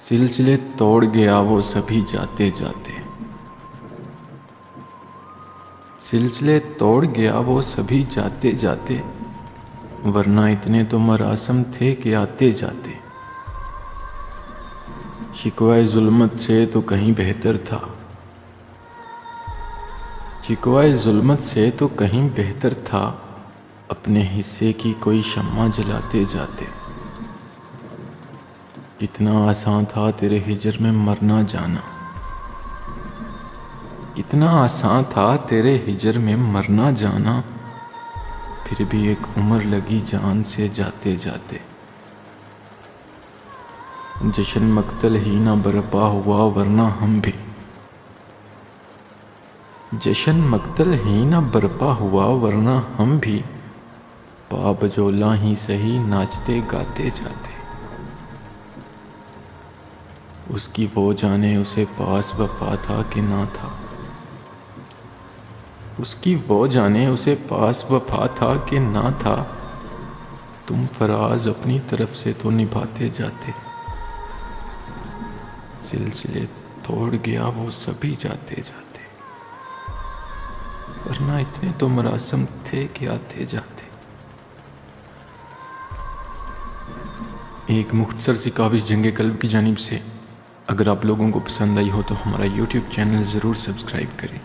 सिलसिले तोड़ गया वो सभी जाते जाते। सिलसिले तोड़ गया वो सभी जाते जाते, वरना इतने तो मरासम थे कि आते जाते। शिकवाए जुल्मत से तो कहीं बेहतर था, शिकवाए जुल्मत से तो कहीं बेहतर था, अपने हिस्से की कोई शम्मा जलाते जाते। कितना आसान था तेरे हिजर में मरना जाना, कितना आसान था तेरे हिजर में मरना जाना, फिर भी एक उम्र लगी जान से जाते जाते। जश्न मक्तल ही ना बरपा हुआ वरना हम भी, जश्न मक्तल ही ना बरपा हुआ वरना हम भी, बाबजोला ही सही नाचते गाते जाते। उसकी वो जाने उसे पास वफा था कि ना था, उसकी वो जाने उसे पास वफा था कि ना था, तुम फराज अपनी तरफ से तो निभाते जाते। सिलसिले तोड़ गया वो सभी जाते जाते, वरना इतने तो मरासम थे कि आते जाते। एक मुख्तसर सी काविश जंगे कल्ब की जानिब से। अगर आप लोगों को पसंद आई हो तो हमारा YouTube चैनल ज़रूर सब्सक्राइब करें।